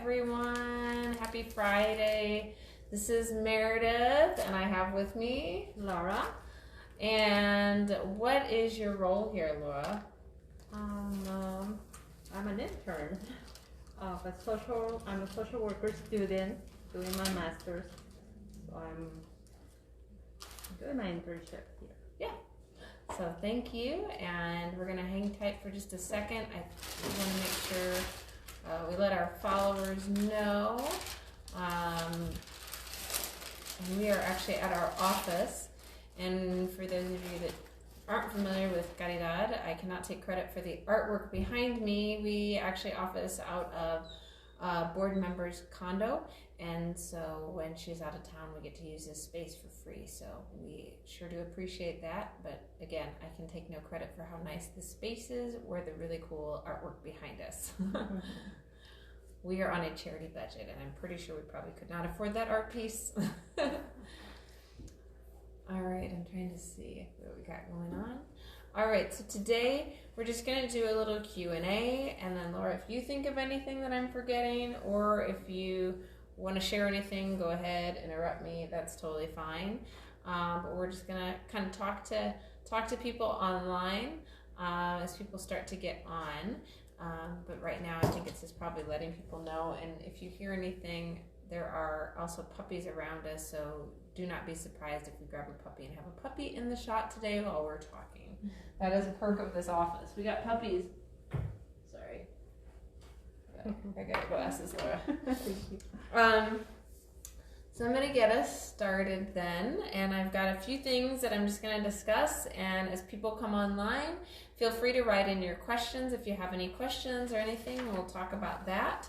everyone. Happy Friday. This is Meredith, and I have with me Laura. And what is your role here, Laura? I'm an intern of I'm a social worker student doing my master's. So I'm doing my internship here. Yeah. So thank you, and we're going to hang tight for just a second. I want to make sure we let our followers know. We are actually at our office, and for those of you that aren't familiar with Caridad, I cannot take credit for the artwork behind me. We actually office out of a board member's condo, and so when she's out of town, we get to use this space for free. So we sure do appreciate that. But again, I can take no credit for how nice the space is or the really cool artwork behind us. We are on a charity budget, and I'm pretty sure we probably could not afford that art piece. All right, I'm trying to see what we got going on. All right, so today we're just going to do a little Q&A, and then Laura, if you think of anything that I'm forgetting, or if you want to share anything, go ahead, interrupt me. That's totally fine. But we're just going to kind of talk to people online as people start to get on. But right now, I think it's just probably letting people know. And if you hear anything, there are also puppies around us, so do not be surprised if we grab a puppy and have a puppy in the shot today while we're talking. That is a perk of this office. We got puppies. Sorry. I got glasses, Laura. So I'm going to get us started then, and I've got a few things that I'm just going to discuss, and as people come online, feel free to write in your questions if you have any questions or anything. We'll talk about that.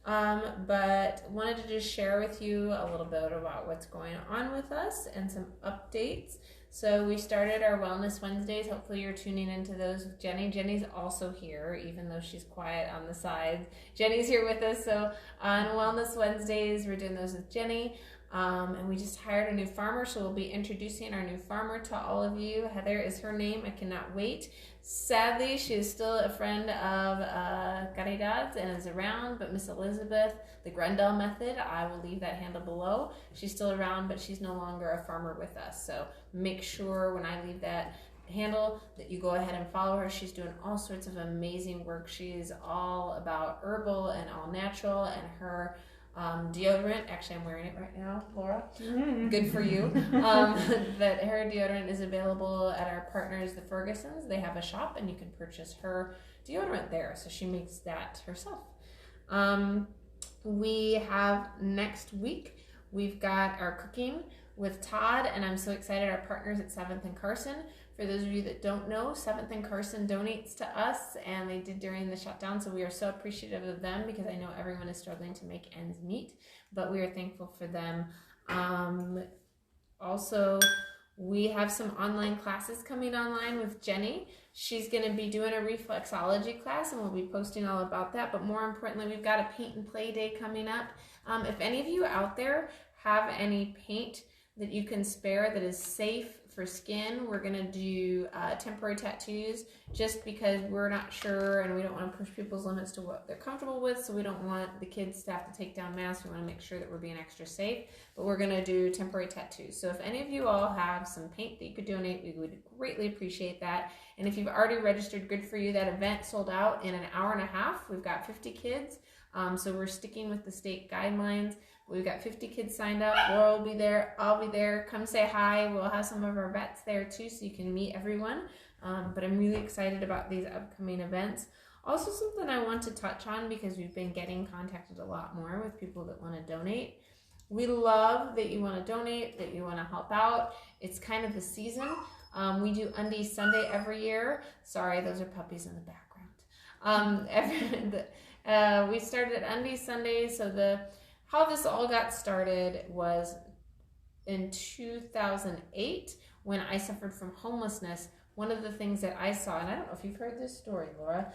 But wanted to just share with you a little bit about what's going on with us and some updates. So we started our Wellness Wednesdays. Hopefully you're tuning into those with Jenny. Jenny's also here, even though she's quiet on the sides. Jenny's here with us. So on Wellness Wednesdays, we're doing those with Jenny. And we just hired a new farmer, so we'll be introducing our new farmer to all of you. Heather is her name. I cannot wait. Sadly, she is still a friend of Caridad's and is around, but Miss Elizabeth, the Grendel method, I will leave that handle below. She's still around, but she's no longer a farmer with us. So make sure when I leave that handle that you go ahead and follow her. She's doing all sorts of amazing work. She's all about herbal and all natural, and her deodorant, actually I'm wearing it right now, Laura, good for you, that her deodorant is available at our partners, the Fergusons. They have a shop and you can purchase her deodorant there, so she makes that herself. We have next week, we've got our cooking with Todd, and I'm so excited. Our partners at 7th and Carson. For those of you that don't know, 7th and Carson donates to us, and they did during the shutdown, so we are so appreciative of them because I know everyone is struggling to make ends meet, but we are thankful for them. Also, we have some online classes coming online with Jenny. She's going to be doing a reflexology class, and we'll be posting all about that, but more importantly, we've got a paint and play day coming up. If any of you out there have any paint that you can spare that is safe for skin, we're going to do temporary tattoos just because we're not sure and we don't want to push people's limits to what they're comfortable with, so we don't want the kids to have to take down masks. We want to make sure that we're being extra safe, but we're going to do temporary tattoos. So if any of you all have some paint that you could donate, we would greatly appreciate that. And if you've already registered, good for you. That event sold out in an hour and a half. We've got 50 kids, so we're sticking with the state guidelines. We've got 50 kids signed up. Laura will be there. I'll be there. Come say hi. We'll have some of our vets there too, so you can meet everyone. But I'm really excited about these upcoming events. Also, something I want to touch on because we've been getting contacted a lot more with people that want to donate. We love that you want to donate, that you want to help out. It's kind of the season. We do Undies Sunday every year. Sorry, those are puppies in the background. We started Undies Sunday, so how this all got started was in 2008 when I suffered from homelessness. One of the things that I saw, and I don't know if you've heard this story, Laura,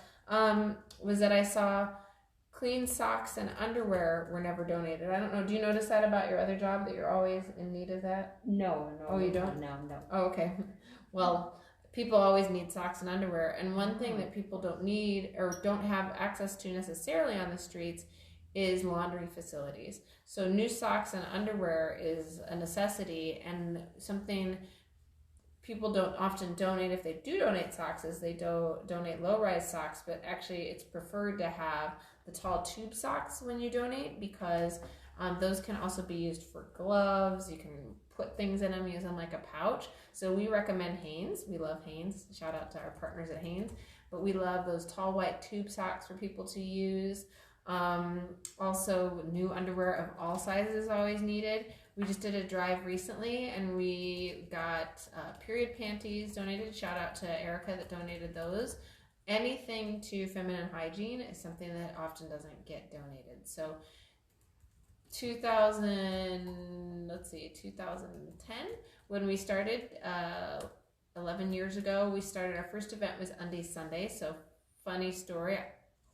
was that I saw clean socks and underwear were never donated. I don't know. Do you notice that about your other job, that you're always in need of that? No. Oh, you don't? No. Oh, okay. Well, people always need socks and underwear. And one thing that people don't need or don't have access to necessarily on the streets is laundry facilities. So new socks and underwear is a necessity, and something people don't often donate. If they do donate socks, is they donate low-rise socks, but actually it's preferred to have the tall tube socks when you donate, because those can also be used for gloves. You can put things in them, use them like a pouch. So we recommend Hanes. We love Hanes. Shout out to our partners at Hanes. But we love those tall white tube socks for people to use. Also, new underwear of all sizes is always needed. We just did a drive recently, and we got period panties donated. Shout out to Erica that donated those. Anything to feminine hygiene is something that often doesn't get donated. So 2010, when we started, 11 years ago, we started, our first event was Undies Sunday. So funny story,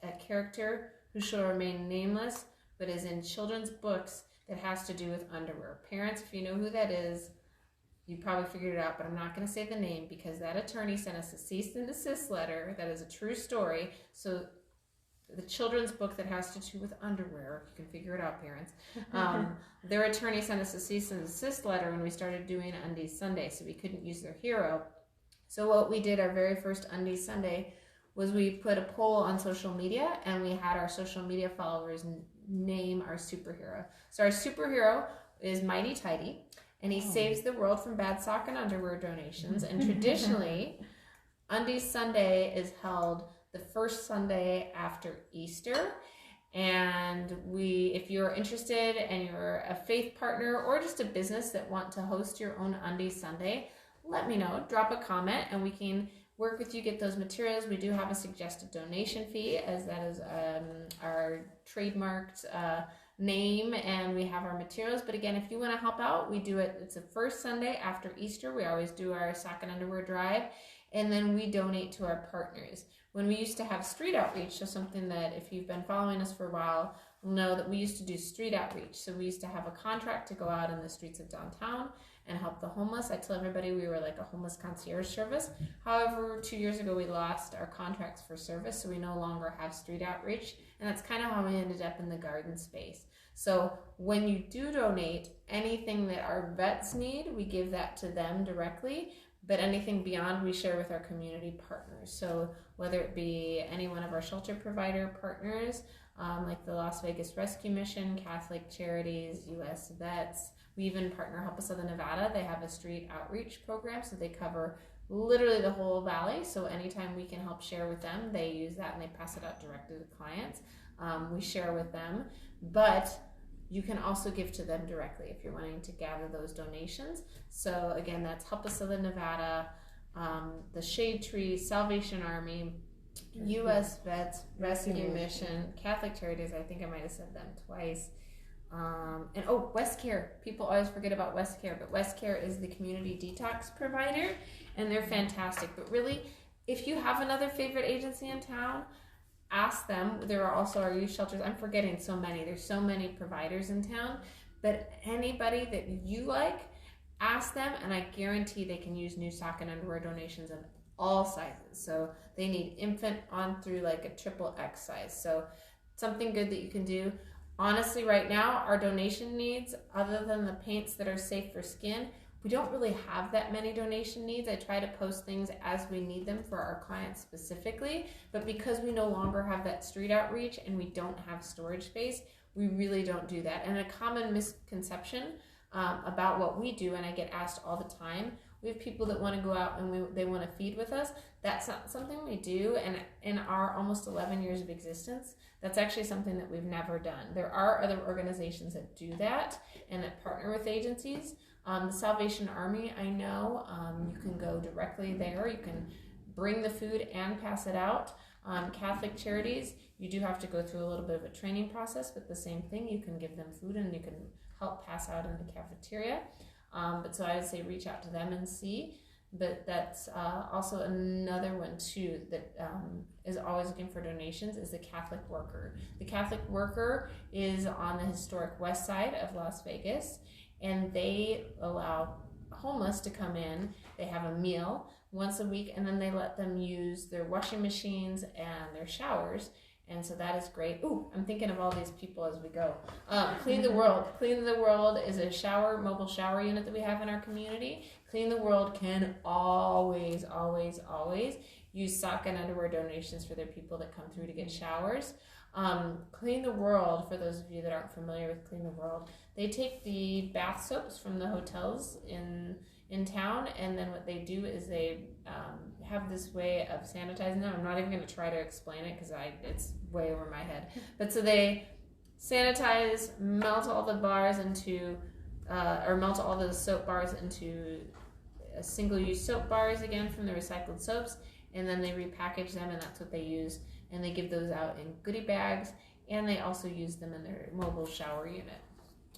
a character who shall remain nameless, but is in children's books that has to do with underwear. Parents, if you know who that is, you probably figured it out, but I'm not going to say the name because that attorney sent us a cease and desist letter. That is a true story. So the children's book that has to do with underwear, you can figure it out, parents. Their attorney sent us a cease and desist letter when we started doing Undies Sunday, so we couldn't use their hero. So what we did our very first Undies Sunday was we put a poll on social media, and we had our social media followers name our superhero. So our superhero is Mighty Tidy, and he saves the world from bad sock and underwear donations. And traditionally, Undies Sunday is held the first Sunday after Easter. And if you're interested and you're a faith partner or just a business that want to host your own Undies Sunday, let me know. Drop a comment and we can work with you, get those materials. We do have a suggested donation fee, as that is our trademarked name, and we have our materials. But again, if you want to help out, we do it. It's the first Sunday after Easter. We always do our sock and underwear drive, and then we donate to our partners. When we used to have street outreach, so something that if you've been following us for a while, you'll know that we used to do street outreach. So we used to have a contract to go out in the streets of downtown and help the homeless. I tell everybody we were like a homeless concierge service. However, 2 years ago we lost our contracts for service, so we no longer have street outreach, and that's kind of how we ended up in the garden space. So when you do donate, anything that our vets need, we give that to them directly, but anything beyond we share with our community partners. So whether it be any one of our shelter provider partners, like the Las Vegas Rescue Mission, Catholic Charities, U.S. Vets. We even partner Help of Southern Nevada. They have a street outreach program, so they cover literally the whole valley. So anytime we can help share with them, they use that and they pass it out directly to clients. We share with them, but you can also give to them directly if you're wanting to gather those donations. So again, that's Help of Southern Nevada, the Shade Tree, Salvation Army, U.S. Vets, Rescue Mission, Catholic Charities. I think I might have said them twice. And West Care. People always forget about West Care, but West Care is the community detox provider, and they're fantastic. But really, if you have another favorite agency in town, ask them. There are also our youth shelters. I'm forgetting so many. There's so many providers in town, but anybody that you like, ask them, and I guarantee they can use new sock and underwear donations of all sizes. So they need infant on through like a triple X size. So something good that you can do. Honestly, right now, our donation needs, other than the paints that are safe for skin, we don't really have that many donation needs. I try to post things as we need them for our clients specifically, but because we no longer have that street outreach and we don't have storage space, we really don't do that. And a common misconception about what we do, and I get asked all the time, we have people that want to go out and they want to feed with us. That's not something we do, and in our almost 11 years of existence, that's actually something that we've never done. There are other organizations that do that and that partner with agencies. The Salvation Army, I know, you can go directly there. You can bring the food and pass it out. Catholic Charities, you do have to go through a little bit of a training process, but the same thing, you can give them food and you can help pass out in the cafeteria. But so I would say reach out to them and see. But that's also another one too that is always looking for donations is the Catholic Worker. The Catholic Worker is on the historic west side of Las Vegas, and they allow homeless to come in. They have a meal once a week, and then they let them use their washing machines and their showers. And so that is great. Ooh, I'm thinking of all these people as we go. Clean the World. Clean the World is a mobile shower unit that we have in our community. Clean the World can always, always, always use sock and underwear donations for their people that come through to get showers. Clean the World, for those of you that aren't familiar with Clean the World, they take the bath soaps from the hotels in town, and then what they do is they have this way of sanitizing them. I'm not even going to try to explain it because it's way over my head. But so they sanitize, melt all the bars into, or melt all the soap bars into single-use soap bars again from the recycled soaps, and then they repackage them, and that's what they use. And they give those out in goodie bags, and they also use them in their mobile shower unit.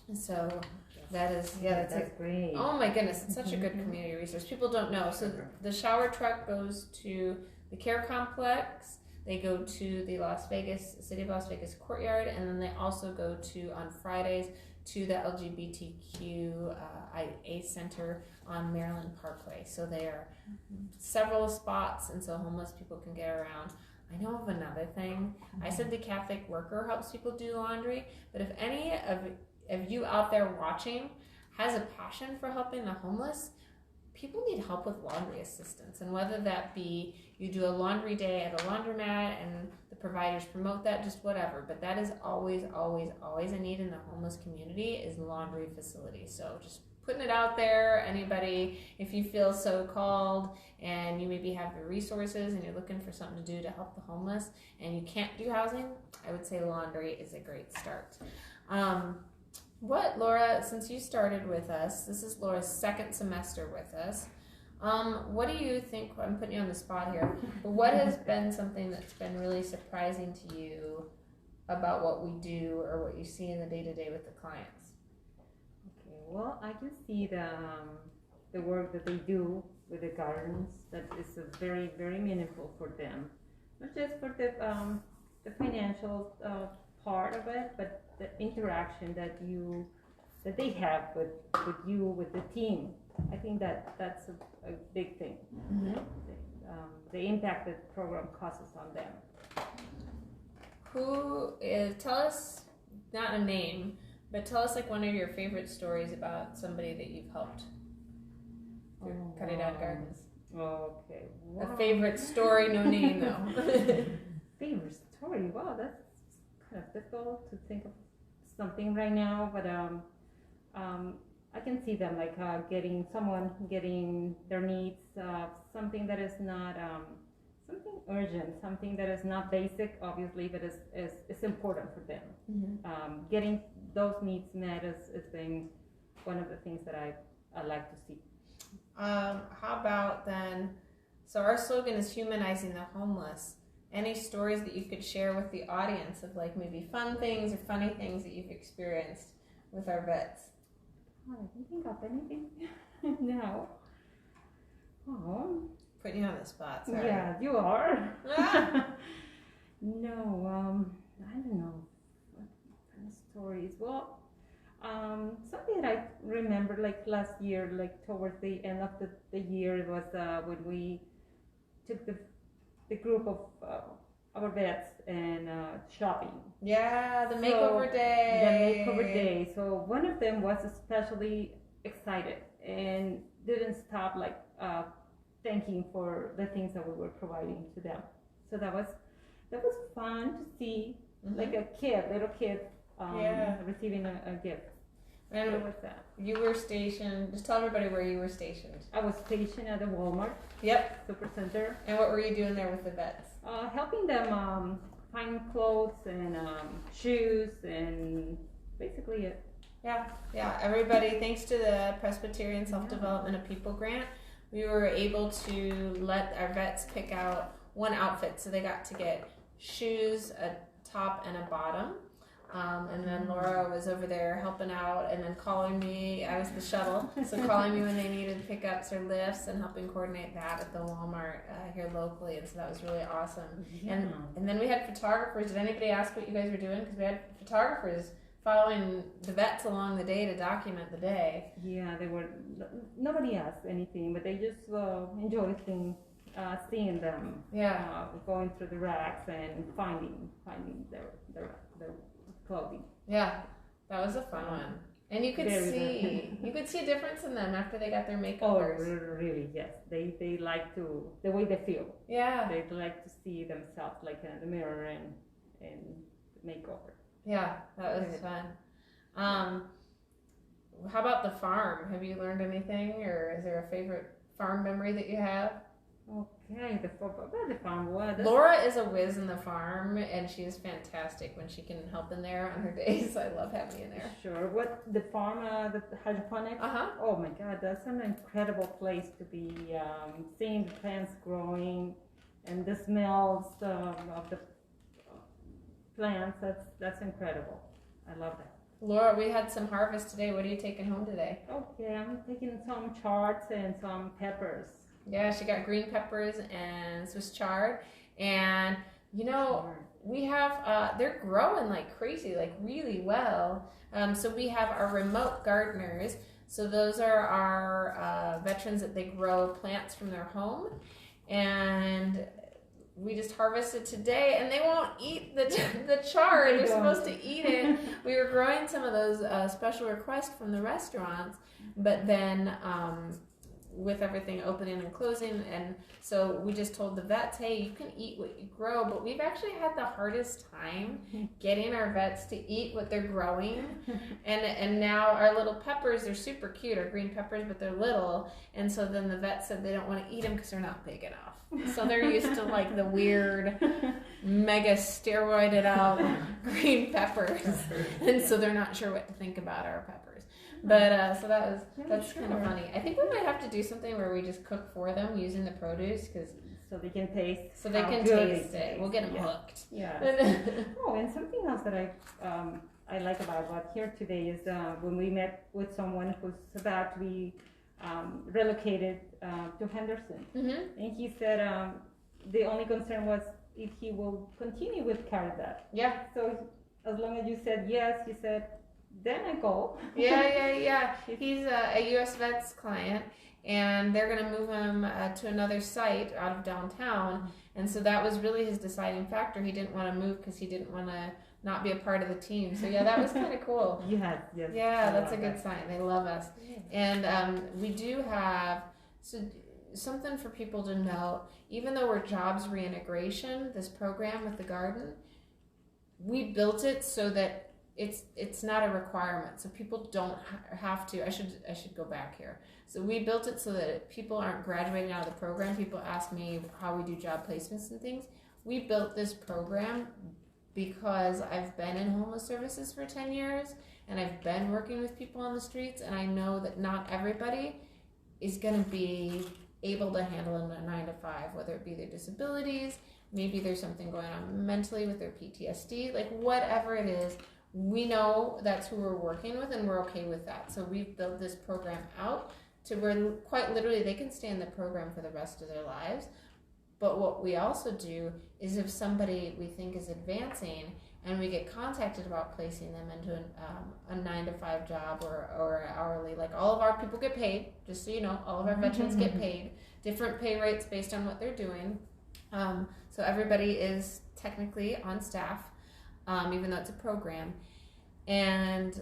And so that is, that's great. Oh my goodness, it's such a good community resource. People don't know. So the shower truck goes to the care complex. They go to the City of Las Vegas courtyard, and then they also go to, on Fridays, to the LGBTQIA Center on Maryland Parkway. So there are several spots, and so homeless people can get around. I know of another thing. I said the Catholic worker helps people do laundry, but if any of you out there watching has a passion for helping the homeless, people need help with laundry assistance. And whether that be you do a laundry day at a laundromat and the providers promote that, just whatever. But that is always, always, always a need in the homeless community is laundry facilities. So just putting it out there, anybody, if you feel so called and you maybe have the resources and you're looking for something to do to help the homeless and you can't do housing, I would say laundry is a great start. Laura, since you started with us, this is Laura's second semester with us, what do you think, I'm putting you on the spot here, but what has been something that's been really surprising to you about what we do or what you see in the day-to-day with the clients? Okay, well, I can see the work that they do with the gardens, that is very, very meaningful for them. Not just for the financial part of it, but the interaction that they have with you, with the team. I think that's a big thing. Mm-hmm. The impact that the program causes on them. Tell us, not a name, but tell us like one of your favorite stories about somebody that you've helped through Caridad Gardens. Okay. Wow. A favorite story, no name though. Favorite story? Wow, that's kind of difficult to think of something right now, but I can see them like getting their needs, something that is not something urgent, something that is not basic, obviously, but is important for them. Mm-hmm. Getting those needs met has been one of the things that I like to see. How about then? So our slogan is humanizing the homeless. Any stories that you could share with the audience of like maybe fun things or funny things that you've experienced with our vets? Oh, I can't think of anything now. Oh. Putting you on the spot, sorry. Yeah, you are. No, I don't know. What kind of stories? Well, something that I remember like last year, like towards the end of the year, was when we took the group of our vets and shopping. Yeah, the makeover day. The makeover day. So one of them was especially excited and didn't stop like thanking for the things that we were providing to them. So that was fun to see, mm-hmm. like a little kid receiving a gift. And what was that? You were stationed, just tell everybody where you were stationed. I was stationed at the Walmart. Yep. Supercenter. And what were you doing there with the vets? Helping them find clothes and shoes and basically it. Yeah. Everybody, thanks to the Presbyterian Self-Development of People grant, we were able to let our vets pick out one outfit. So they got to get shoes, a top, and a bottom. And then Laura was over there helping out and then calling me. I was the shuttle, so calling me when they needed pickups or lifts and helping coordinate that at the Walmart here locally. And so that was really awesome. Yeah. And then we had photographers. Did anybody ask what you guys were doing? Because we had photographers following the vets along the day to document the day. Yeah, nobody asked anything, but they just enjoyed seeing them Yeah. going through the racks and finding their clothing. Yeah. That was a fun one. And you could see a difference in them after they got their Oh, makeovers. really? Yes. They like to the way they feel. Yeah. They like to see themselves like in the mirror and makeover. Yeah, that was fun. How about the farm? Have you learned anything, or is there a favorite farm memory that you have? Okay, the farm. What? Laura is a whiz in the farm, and she is fantastic when she can help in there on her days. I love having you in there. Sure. What the farm? The hydroponics. Oh my God, that's an incredible place to be. Seeing the plants growing, and the smells of the plants. That's incredible. I love that. Laura, we had some harvest today. What are you taking home today? Okay, I'm taking some charts and some peppers. Yeah, she got green peppers and Swiss chard. And, you know, we have, they're growing like crazy, like really well. So we have our remote gardeners. So those are our veterans that they grow plants from their home. And we just harvested today, and they won't eat the chard. They're supposed to eat it. We were growing some of those special requests from the restaurants, but then with everything opening and closing, and so we just told the vets, hey, you can eat what you grow, but we've actually had the hardest time getting our vets to eat what they're growing. And now our little peppers, they're super cute, our green peppers, but they're little, and so then the vet said they don't want to eat them because they're not big enough. So they're used to like the weird mega steroided out green peppers, and so they're not sure what to think about our peppers. But so that's kind of funny. I think we might have to do something where we just cook for them using the produce, because so they can taste. So they can taste it. We'll get them hooked. Yeah. Oh, and something else that I like about here today is when we met with someone who's about to be relocated to Henderson, and he said the only concern was if he will continue with Caridad. Yeah. So as long as you said yes, he said, then I go. Yeah. He's a U.S. Vets client, and they're going to move him to another site out of downtown. And so that was really his deciding factor. He didn't want to move because he didn't want to not be a part of the team. So yeah, that was kind of cool. Yes. Yeah, that's a good sign. They love us. And we do have something for people to know. Even though we're jobs reintegration, this program with the garden, we built it so that it's not a requirement, so people don't have to. I should go back here. So we built it so that people aren't graduating out of the program. People ask me how we do job placements and things. We built this program because I've been in homeless services for 10 years, and I've been working with people on the streets, and I know that not everybody is going to be able to handle a 9 to 5, whether it be their disabilities, maybe there's something going on mentally with their PTSD, like whatever it is. We know that's who we're working with, and we're okay with that. So we've built this program out to where quite literally they can stay in the program for the rest of their lives. But what we also do is if somebody we think is advancing and we get contacted about placing them into a 9 to 5 job or hourly, like all of our people get paid, just so you know, all of our veterans get paid, different pay rates based on what they're doing. So everybody is technically on staff. Even though it's a program. And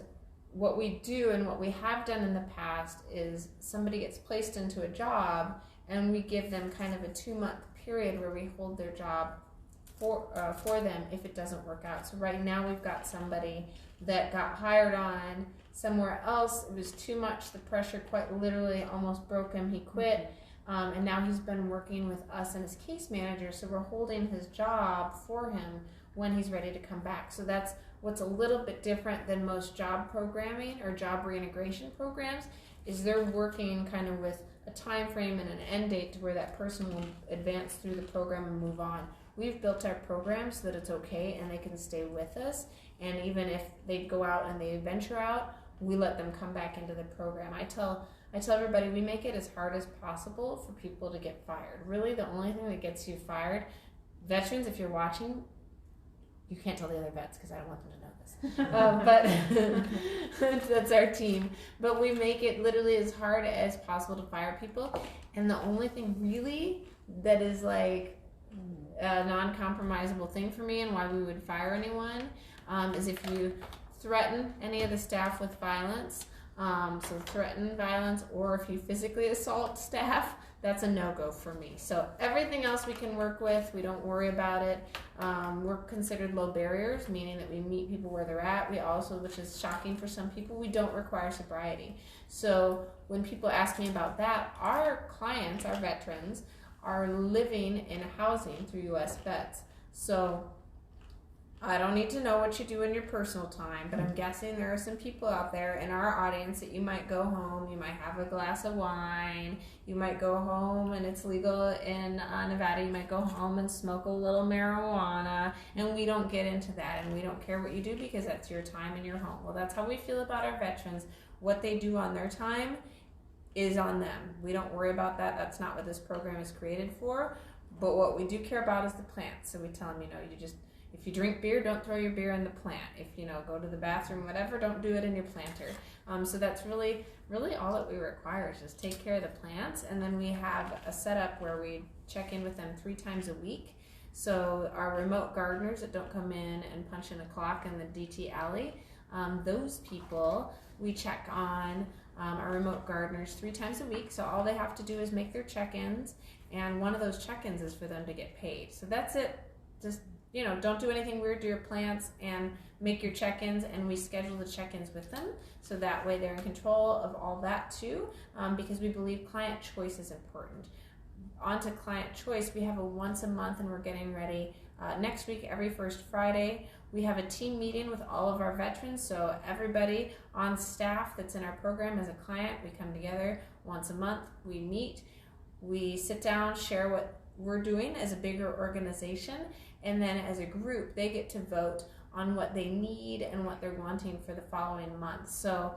what we do and what we have done in the past is somebody gets placed into a job and we give them kind of a 2-month period where we hold their job for them if it doesn't work out. So right now we've got somebody that got hired on somewhere else. It was too much. The pressure quite literally almost broke him. He quit. And now he's been working with us and his case manager. So we're holding his job for him when he's ready to come back. So that's what's a little bit different than most job programming or job reintegration programs, is they're working kind of with a time frame and an end date to where that person will advance through the program and move on. We've built our program so that it's okay and they can stay with us, and even if they go out and they venture out, we let them come back into the program. I tell everybody we make it as hard as possible for people to get fired. Really, the only thing that gets you fired, veterans, if you're watching, you can't tell the other vets because I don't want them to know this. But that's our team. But we make it literally as hard as possible to fire people. And the only thing really that is like a non-compromisable thing for me, and why we would fire anyone is if you threaten any of the staff with violence. So threaten violence, or if you physically assault staff, that's a no-go for me. So everything else we can work with. We don't worry about it. We're considered low barriers, meaning that we meet people where they're at. We also, which is shocking for some people, we don't require sobriety. So when people ask me about that, our clients, our veterans, are living in housing through U.S. Vets. So I don't need to know what you do in your personal time, but I'm guessing there are some people out there in our audience that you might go home, you might have a glass of wine, you might go home and it's legal in Nevada, you might go home and smoke a little marijuana, and we don't get into that, and we don't care what you do because that's your time in your home. Well, that's how we feel about our veterans. What they do on their time is on them. We don't worry about that. That's not what this program is created for. But what we do care about is the plants. So we tell them, if you drink beer, don't throw your beer in the plant. If, go to the bathroom, whatever, don't do it in your planter. So that's really, really all that we require is just take care of the plants. And then we have a setup where we check in with them 3 times a week. So our remote gardeners that don't come in and punch in a clock in the DT alley, those people we check on. Our remote gardeners 3 times a week. So all they have to do is make their check-ins. And one of those check-ins is for them to get paid. So that's it. Just don't do anything weird to your plants, and make your check-ins, and we schedule the check-ins with them. So that way they're in control of all that too, because we believe client choice is important. On to client choice, we have a once a month, and we're getting ready. Next week, every first Friday, we have a team meeting with all of our veterans. So everybody on staff that's in our program as a client, we come together once a month, we meet, we sit down, share what we're doing as a bigger organization, and then as a group they get to vote on what they need and what they're wanting for the following month. So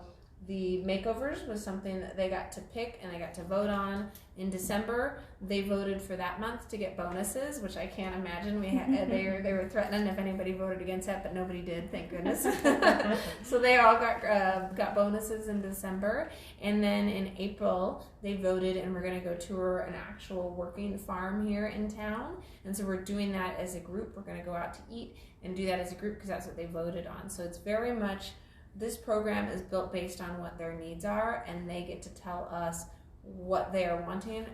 the makeovers was something that they got to pick and they got to vote on. In December, they voted for that month to get bonuses, which I can't imagine. They were threatening if anybody voted against that, but nobody did, thank goodness. So they all got bonuses in December. And then in April, they voted, and we're going to go tour an actual working farm here in town. And so we're doing that as a group. We're going to go out to eat and do that as a group because that's what they voted on. So it's very much, this program is built based on what their needs are, and they get to tell us what they are wanting,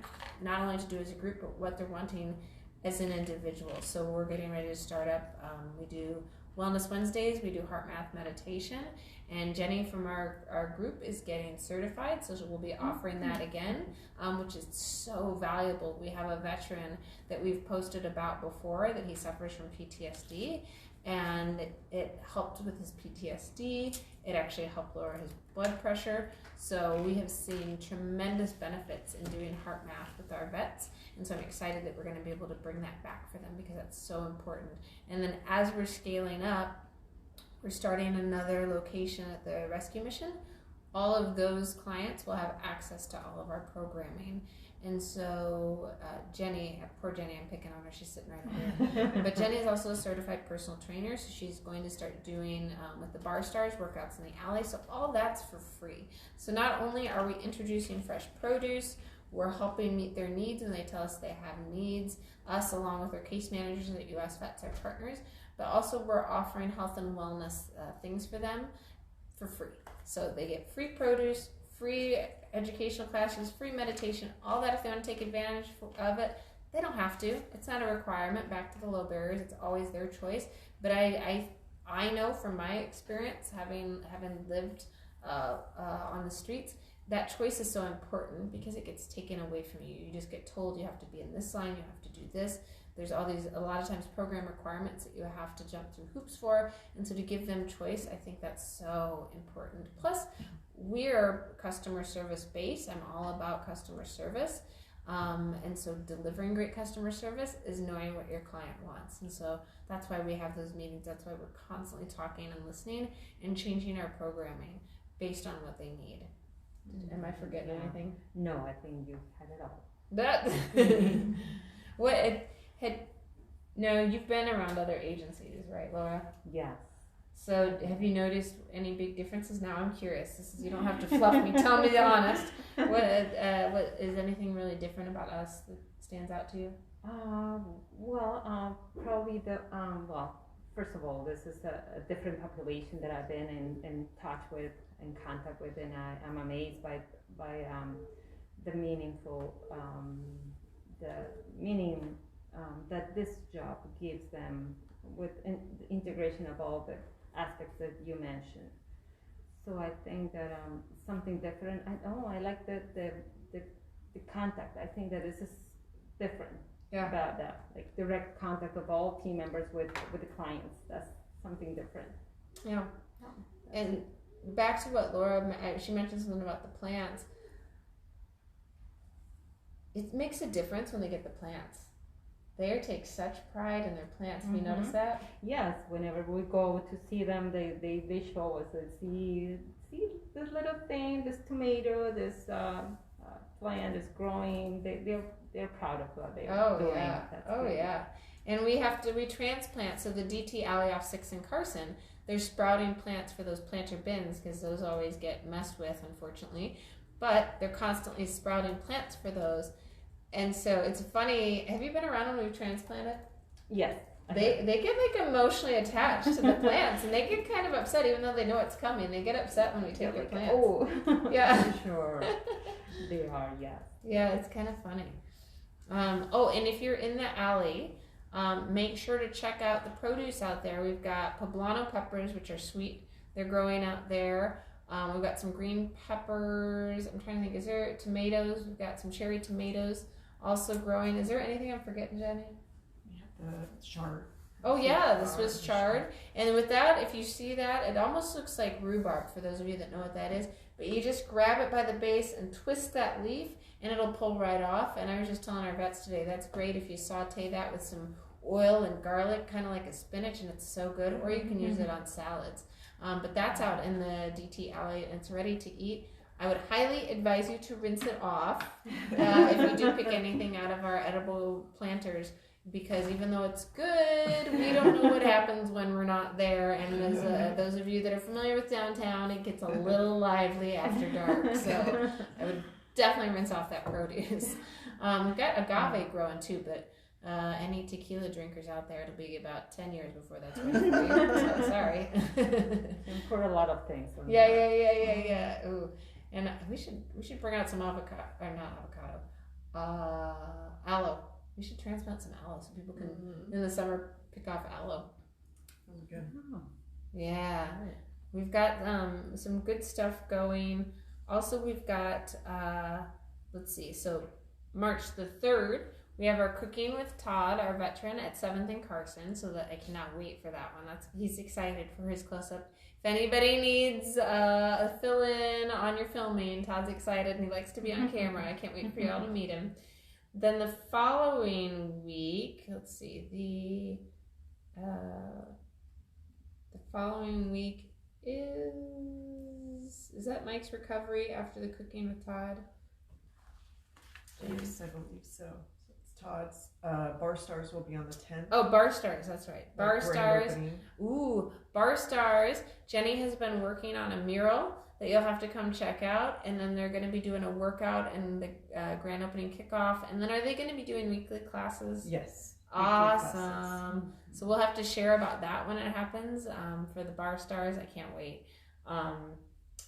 not only to do as a group, but what they're wanting as an individual. So we're getting ready to start up. We do Wellness Wednesdays, we do heart math meditation, and Jenny from our group is getting certified, so we'll be offering that again, which is so valuable. We have a veteran that we've posted about before that he suffers from PTSD, and it helped with his PTSD. It actually helped lower his blood pressure. So we have seen tremendous benefits in doing heart math with our vets. And so I'm excited that we're going to be able to bring that back for them because that's so important. And then as we're scaling up, we're starting another location at the rescue mission. All of those clients will have access to all of our programming. And so Jenny, poor Jenny, I'm picking on her, she's sitting right over here. But Jenny is also a certified personal trainer, so she's going to start doing, with the Bar Stars, workouts in the alley. So all that's for free. So not only are we introducing fresh produce, we're helping meet their needs when they tell us they have needs, us along with our case managers at US Vets, our partners, but also we're offering health and wellness things for them for free. So they get free produce, free educational classes, free meditation, all that. If they want to take advantage of it, they don't have to. It's not a requirement. Back to the low barriers, it's always their choice. But I know from my experience, having lived on the streets, that choice is so important because it gets taken away from you. You just get told you have to be in this line, you have to do this. There's a lot of times program requirements that you have to jump through hoops for, and so to give them choice, I think that's so important. Plus, we're customer service based. I'm all about customer service, and so delivering great customer service is knowing what your client wants, and so that's why we have those meetings. That's why we're constantly talking and listening and changing our programming based on what they need. Am I forgetting anything? No, I think you had it all. That you've been around other agencies, right, Laura? Yes. So have you noticed any big differences? Now I'm curious. You don't have to fluff me. Tell me the honest. What is anything really different about us, the stands out to you? Probably first of all, this is a different population that I've been in touch with, in contact with, and I'm amazed by the meaningful, the meaning that this job gives them with the integration of all the aspects that you mentioned. So I think that something different. I like the contact. I think that this is different. Yeah. About that, like direct contact of all team members with the clients. That's something different. Yeah. And back to what Laura, she mentioned something about the plants. It makes a difference when they get the plants. They take such pride in their plants. Have you noticed that? Yes. Whenever we go to see them, they show us. See this little thing, this tomato, this plant is growing. They're proud of what they are doing. Yeah. Yeah. And we transplant. So the DT Alley off 6th and Carson, they're sprouting plants for those planter bins because those always get messed with, unfortunately. But they're constantly sprouting plants for those. And so it's funny. Have you been around when we've transplanted? Yes. They get like emotionally attached to the plants, and they get kind of upset even though they know it's coming. They get upset when we take their plants. Oh, yeah, sure. They are, yes. Yeah, it's kind of funny. And if you're in the alley, make sure to check out the produce out there. We've got poblano peppers, which are sweet. They're growing out there. We've got some green peppers. I'm trying to think, is there tomatoes? We've got some cherry tomatoes also growing. Is there anything I'm forgetting, Jenny? The chard. Oh yeah, this was chard. And with that, if you see that, it almost looks like rhubarb for those of you that know what that is. But you just grab it by the base and twist that leaf and it'll pull right off. And I was just telling our vets today, that's great if you saute that with some oil and garlic, kind of like a spinach, and it's so good. Or you can use it on salads. But that's out in the DT Alley and it's ready to eat. I would highly advise you to rinse it off if you do pick anything out of our edible planters. Because even though it's good, we don't know what happens when we're not there. And as those of you that are familiar with downtown, it gets a little lively after dark. So I would definitely rinse off that produce. We've got agave growing too, but any tequila drinkers out there, it'll be about 10 years before that's ready for you. So sorry. And for a lot of things. Yeah. Ooh. And we should bring out some avocado, or not avocado, aloe. We should transplant some aloe so people can, in the summer, pick off aloe. Sounds good. Yeah. We've got some good stuff going. Also, we've got, let's see, so March the 3rd, we have our Cooking with Todd, our veteran, at 7th and Carson, so that I cannot wait for that one. He's excited for his close-up. If anybody needs a fill-in on your filming, Todd's excited and he likes to be on camera. I can't wait for y'all to meet him. Then the following week, let's see, the following week is that Mike's recovery after the Cooking with Todd? Yes, I believe so. It's Todd's. Bar Stars will be on the 10th. Oh, Bar Stars, that's right. Bar Stars. Opening. Ooh, Bar Stars. Jenny has been working on a mural that you'll have to come check out, and then they're going to be doing a workout and the grand opening kickoff. And then are they going to be doing weekly classes? Yes. Awesome. So we'll have to share about that when it happens for the Bar Stars. I can't wait.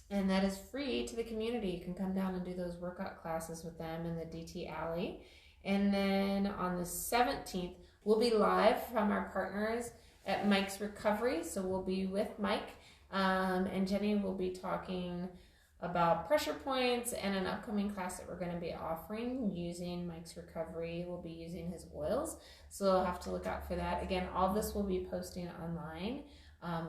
And that is free to the community. You can come down and do those workout classes with them in the DT Alley. And then on the 17th, we'll be live from our partners at Mike's Recovery. So we'll be with Mike. And Jenny will be talking about pressure points and an upcoming class that we're going to be offering using Mike's Recovery. We'll be using his oils, so you'll have to look out for that. Again, all this will be posting online,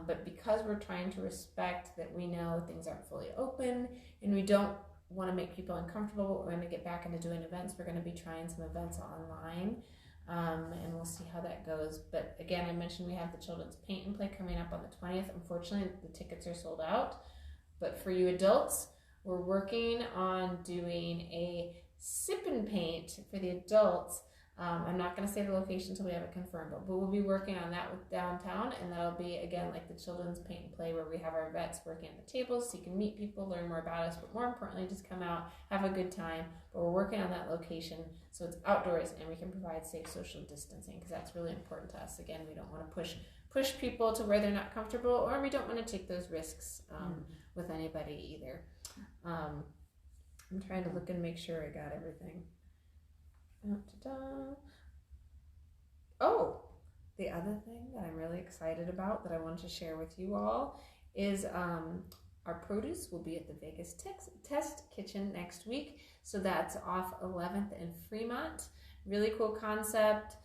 but because we're trying to respect that we know things aren't fully open and we don't want to make people uncomfortable, we're going to get back into doing events. We're going to be trying some events online. And we'll see how that goes. But again, I mentioned we have the Children's Paint and Play coming up on the 20th. Unfortunately, the tickets are sold out. But for you adults, we're working on doing a sip and paint for the adults I'm not going to say the location until we have it confirmed, but we'll be working on that with downtown, and that'll be, again, like the children's paint and play, where we have our vets working at the tables so you can meet people, learn more about us, but more importantly, just come out, have a good time. But we're working on that location so it's outdoors and we can provide safe social distancing, because that's really important to us. Again, we don't want to push people to where they're not comfortable, or we don't want to take those risks with anybody either. I'm trying to look and make sure I got everything. Oh, the other thing that I'm really excited about that I want to share with you all is our produce will be at the Vegas Test Kitchen next week. So that's off 11th and Fremont. Really cool concept.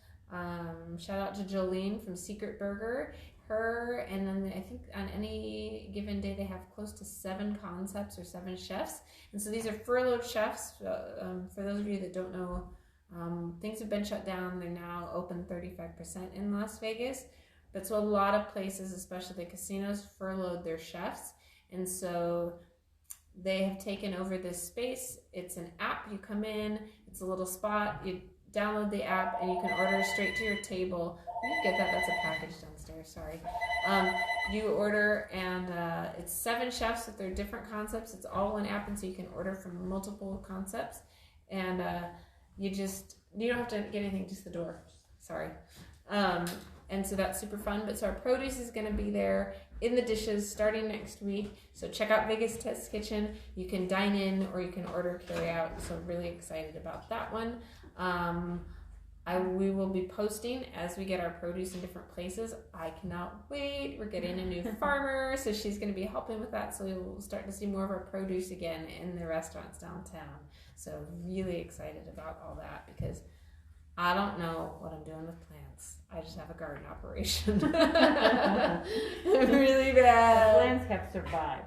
Shout out to Jolene from Secret Burger. Her, and then I think on any given day they have close to 7 concepts or 7 chefs. And so these are furloughed chefs. For those of you that don't know, things have been shut down. They're now open 35% in Las Vegas. But so a lot of places, especially the casinos, furloughed their chefs. And so they have taken over this space. It's an app. You come in, it's a little spot. You download the app and you can order straight to your table. You get that. That's a package downstairs. Sorry. You order, and it's 7 chefs with their different concepts. It's all one app, and so you can order from multiple concepts. And you don't have to get anything, just the door. Sorry. And so that's super fun. But so our produce is going to be there in the dishes starting next week. So check out Vegas Test Kitchen. You can dine in or you can order carry out. So really excited about that one. We will be posting as we get our produce in different places. I cannot wait. We're getting a new farmer, so she's going to be helping with that. So we'll start to see more of our produce again in the restaurants downtown. So really excited about all that, because I don't know what I'm doing with plants. I just have a garden operation. Really bad. The plants have survived.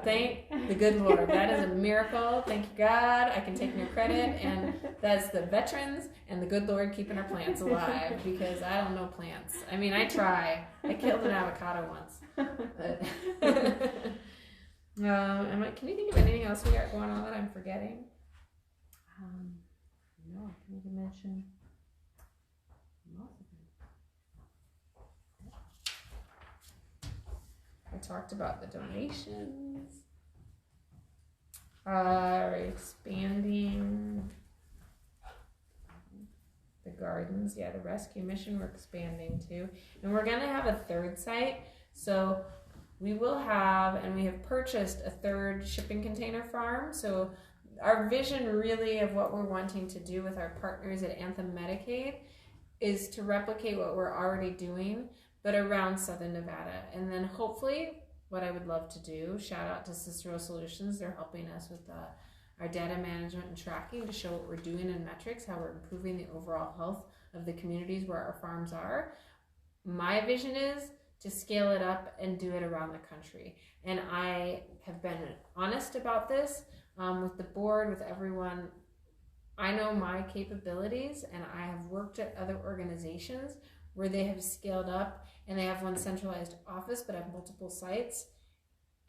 Thank the good Lord. That is a miracle. Thank you, God. I can take no credit. And that's the veterans and the good Lord keeping our plants alive, because I don't know plants. I mean, I try. I killed an avocado once. But can you think of anything else we got going on that I'm forgetting? No, I can even mention most of it. I talked about the donations. We're expanding the gardens. Yeah, the rescue mission we're expanding too. And we're going to have a 3rd site. So we will have, and we have purchased a 3rd shipping container farm. So our vision really of what we're wanting to do with our partners at Anthem Medicaid is to replicate what we're already doing, but around Southern Nevada. And then hopefully, what I would love to do, shout out to Cicero Solutions, they're helping us with our data management and tracking to show what we're doing in metrics, how we're improving the overall health of the communities where our farms are. My vision is to scale it up and do it around the country. And I have been honest about this with the board, with everyone. I know my capabilities, and I have worked at other organizations where they have scaled up and they have one centralized office but have multiple sites.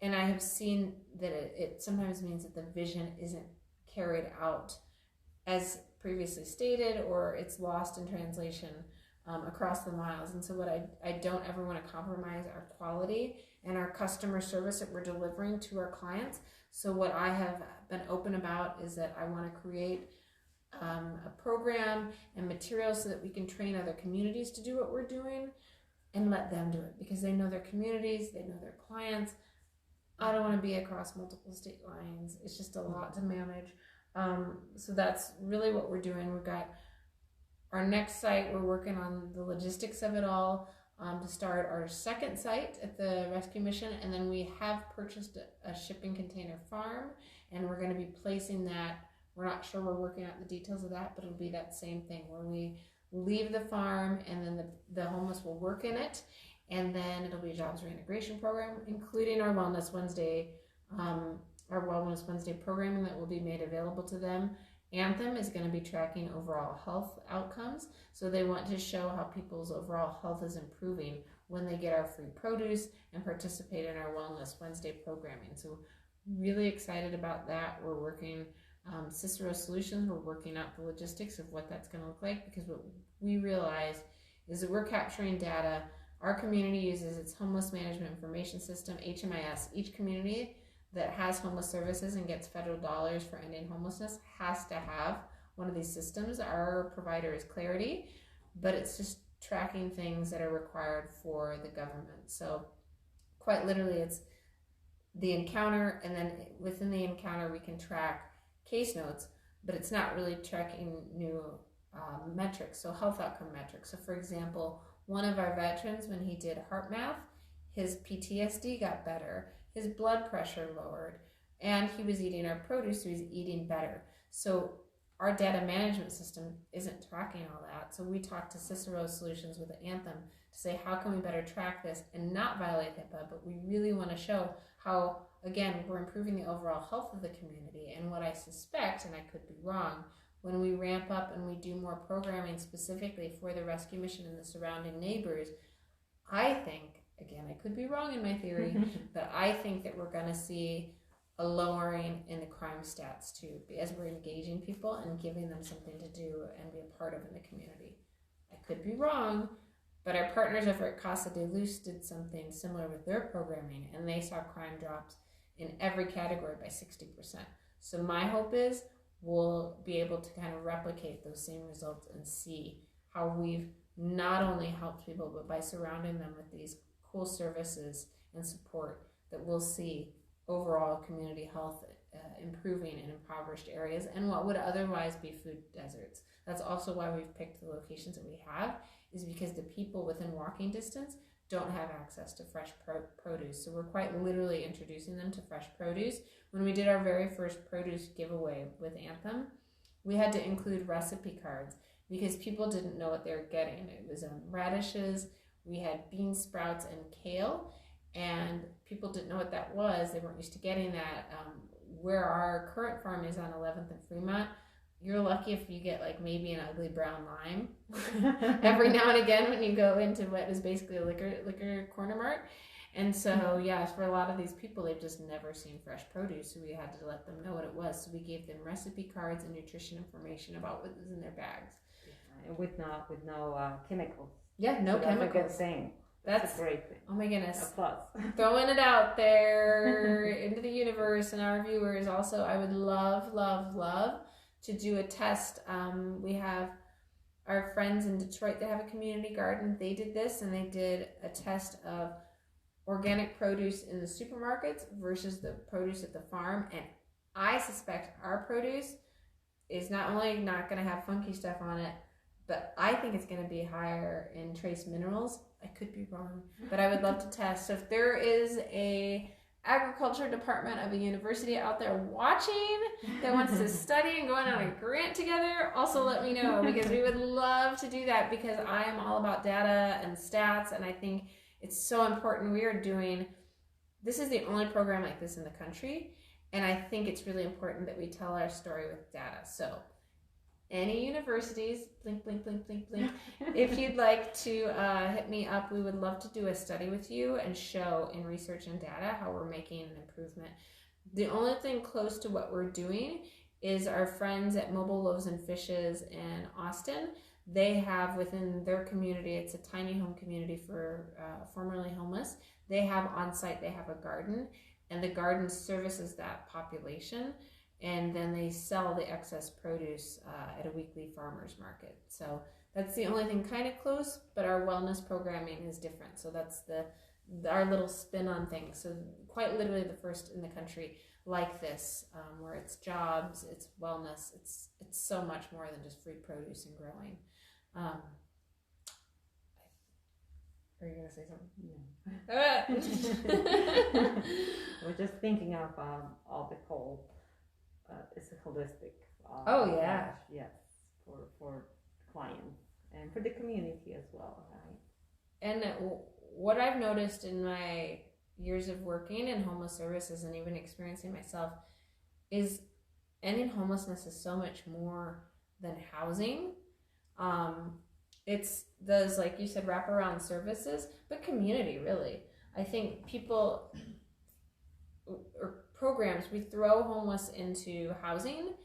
And I have seen that it sometimes means that the vision isn't carried out as previously stated, or it's lost in translation across the miles. And so what I don't ever want to compromise our quality and our customer service that we're delivering to our clients. So what I have been open about is that I want to create a program and materials so that we can train other communities to do what we're doing and let them do it, because they know their communities, they know their clients. I don't want to be across multiple state lines. It's just a lot to manage. So that's really what we're doing. We've got our next site. We're working on the logistics of it all to start our 2nd site at the rescue mission. And then we have purchased a shipping container farm, and we're going to be placing that. We're not sure, we're working out the details of that, but it'll be that same thing where we leave the farm and then the homeless will work in it. And then it'll be a jobs reintegration program, including our Wellness Wednesday, programming that will be made available to them. Anthem is going to be tracking overall health outcomes. So they want to show how people's overall health is improving when they get our free produce and participate in our Wellness Wednesday programming. So really excited about that. We're working Cicero Solutions, we're working out the logistics of what that's going to look like, because what we realize is that we're capturing data. Our community uses its homeless management information system, HMIS. Each community that has homeless services and gets federal dollars for ending homelessness has to have one of these systems. Our provider is Clarity, but it's just tracking things that are required for the government. So quite literally, it's the encounter, and then within the encounter we can track case notes, but it's not really tracking new metrics, so health outcome metrics. So for example, one of our veterans, when he did heart math, his PTSD got better, his blood pressure lowered, and he was eating our produce, so he's eating better. So our data management system isn't tracking all that. So we talked to Cicero Solutions with Anthem to say, how can we better track this and not violate HIPAA, but we really want to show how, again, we're improving the overall health of the community. And what I suspect, and I could be wrong, when we ramp up and we do more programming specifically for the rescue mission and the surrounding neighbors, I think, again, I could be wrong in my theory, but I think that we're going to see a lowering in the crime stats too, as we're engaging people and giving them something to do and be a part of in the community. I could be wrong, but our partners over at Casa de Luz did something similar with their programming, and they saw crime drops in every category by 60%. So my hope is we'll be able to kind of replicate those same results and see how we've not only helped people, but by surrounding them with these cool services and support, that we'll see overall community health improving in impoverished areas and what would otherwise be food deserts. That's also why we've picked the locations that we have, is because the people within walking distance don't have access to fresh produce. So we're quite literally introducing them to fresh produce. When we did our very first produce giveaway with Anthem, we had to include recipe cards because people didn't know what they were getting. It was radishes, we had bean sprouts and kale, and people didn't know what that was. They weren't used to getting that. Where our current farm is on 11th and Fremont, you're lucky if you get like maybe an ugly brown lime every now and again when you go into what is basically a liquor corner mart. And so, yes, for a lot of these people, they've just never seen fresh produce, so we had to let them know what it was. So we gave them recipe cards and nutrition information about what was in their bags. Yeah, and with no chemicals. Yeah, no so chemicals. That's a good thing. That's a great thing. Oh my goodness. A plus. Throwing it out there into the universe and our viewers. Also, I would love, love, love to do a test. We have our friends in Detroit that have a community garden. They did this, and they did a test of organic produce in the supermarkets versus the produce at the farm. And I suspect our produce is not only not going to have funky stuff on it, but I think it's going to be higher in trace minerals. I could be wrong, but I would love to test. So if there is a agriculture department of a university out there watching that wants to study and going on a grant together, also let me know, because we would love to do that, because I am all about data and stats, and I think it's so important. This is the only program like this in the country, and I think it's really important that we tell our story with data. So any universities, blink, blink, blink, blink, blink, if you'd like to hit me up, we would love to do a study with you and show in research and data how we're making an improvement. The only thing close to what we're doing is our friends at Mobile Loaves and Fishes in Austin. They have within their community, it's a tiny home community for formerly homeless. They have on site, they have a garden, and the garden services that population. And then they sell the excess produce at a weekly farmer's market. So that's the only thing kind of close, but our wellness programming is different. So that's our little spin on things. So quite literally the first in the country like this, where it's jobs, it's wellness, it's so much more than just free produce and growing. Are you going to say something? No. We're just thinking of all the whole. It's a holistic. Yes, for clients and for the community as well, right? And what I've noticed in my years of working in homeless services and even experiencing myself is ending homelessness is so much more than housing. It's those, like you said, wraparound services, but community, really. I think people or programs, we throw homeless into housing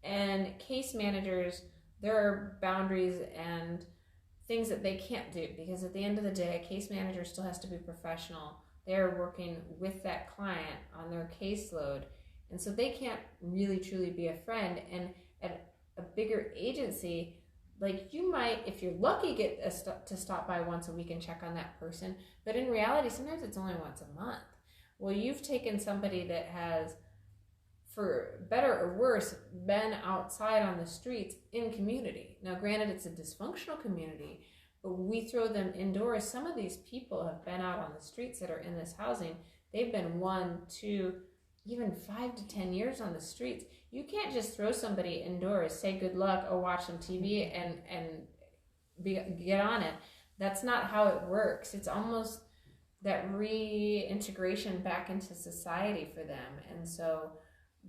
And case managers, there are boundaries and things that they can't do, because at the end of the day, a case manager still has to be professional. They're working with that client on their caseload, and so they can't really truly be a friend. And at a bigger agency, like, you might, if you're lucky, get to stop by once a week and check on that person, but in reality sometimes it's only once a month. Well, you've taken somebody that has, for better or worse, been outside on the streets in community. Now granted, it's a dysfunctional community, but we throw them indoors. Some of these people have been out on the streets that are in this housing. They've been 1, 2, even 5 to 10 years on the streets. You can't just throw somebody indoors, say good luck, or watch some TV and get on it. That's not how it works. It's almost that reintegration back into society for them. And so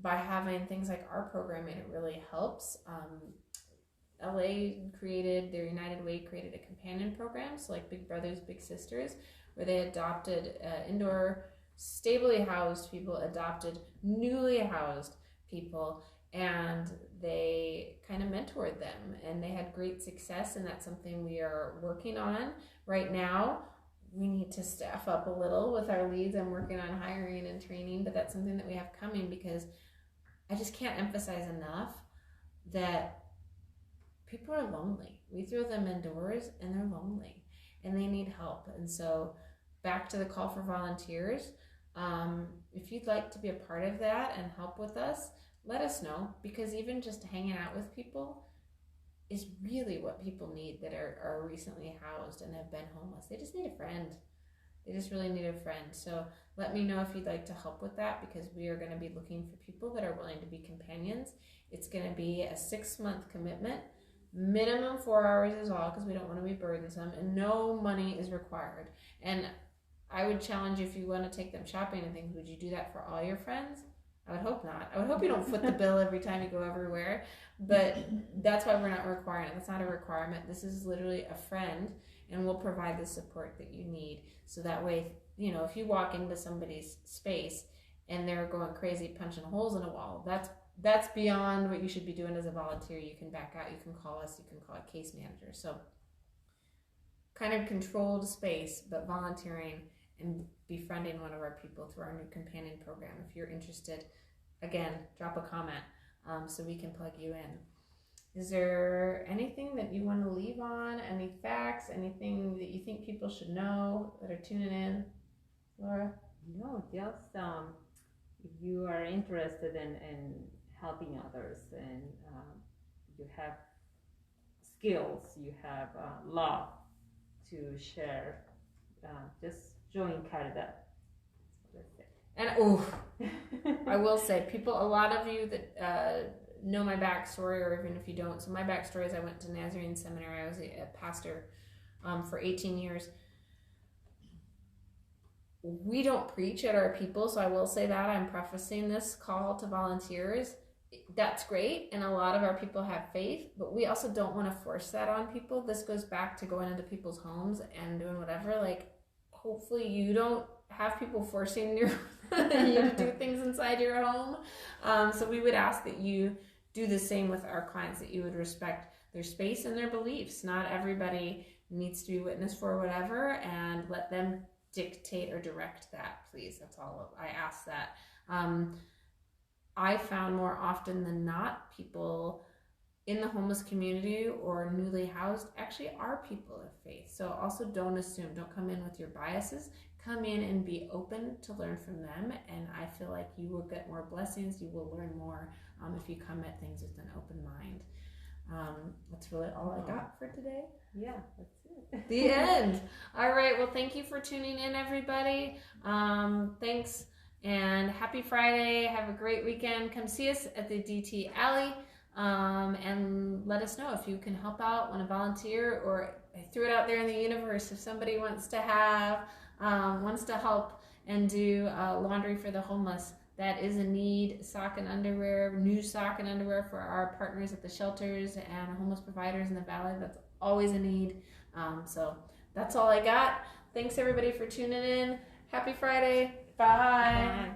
by having things like our programming, it really helps. LA created, their United Way created a companion program, so like Big Brothers, Big Sisters, where they adopted indoor, stably housed people, adopted newly housed people, and they kind of mentored them, and they had great success. And that's something we are working on right now. We need to staff up a little with our leads. I'm working on hiring and training, but that's something that we have coming, because I just can't emphasize enough that people are lonely. We throw them indoors and they're lonely and they need help. And so back to the call for volunteers. If you'd like to be a part of that and help with us, let us know, because even just hanging out with people is really what people need that are recently housed and have been homeless. They just need a friend. They just really need a friend. So let me know if you'd like to help with that, because we are going to be looking for people that are willing to be companions. It's going to be a 6-month commitment. Minimum 4 hours is all, because we don't want to be burdensome, and no money is required. And I would challenge you, if you want to take them shopping and things, would you do that for all your friends? I would hope not. I would hope you don't foot the bill every time you go everywhere, but that's why we're not requiring it. That's not a requirement. This is literally a friend, and we'll provide the support that you need. So that way, you know, if you walk into somebody's space and they're going crazy punching holes in a wall, that's beyond what you should be doing as a volunteer. You can back out, you can call us, you can call a case manager. So kind of controlled space, but volunteering and befriending one of our people through our new companion program. If you're interested, again, drop a comment so we can plug you in. Is there anything that you want to leave on? Any facts? Anything that you think people should know that are tuning in, Laura? No, just if you are interested in helping others, and you have skills, you have love to share, just join Caridad. And I will say, a lot of you that know my backstory, or even if you don't, so my backstory is I went to Nazarene Seminary. I was a pastor for 18 years. We don't preach at our people, so I will say that. I'm prefacing this call to volunteers. That's great, and a lot of our people have faith, but we also don't want to force that on people. This goes back to going into people's homes and doing whatever. Like, hopefully you don't have people forcing you to do things inside your home. So we would ask that you do the same with our clients, that you would respect their space and their beliefs. Not everybody needs to be witnessed for whatever, and let them dictate or direct that, please. That's all I ask that. I found more often than not, people in the homeless community or newly housed actually are people of faith. So also don't assume, don't come in with your biases. Come in and be open to learn from them, and I feel like you will get more blessings. You will learn more if you come at things with an open mind. That's really all I got for today. Yeah, that's it. The end. All right. Well, thank you for tuning in, everybody. Thanks, and happy Friday. Have a great weekend. Come see us at the DT Alley, and let us know if you can help out, want to volunteer, or I threw it out there in the universe. If somebody wants to help and do laundry for the homeless, that is a need. Sock and underwear, new sock and underwear for our partners at the shelters and homeless providers in the valley. That's always a need. So that's all I got. Thanks everybody for tuning in. Happy Friday. Bye. Bye.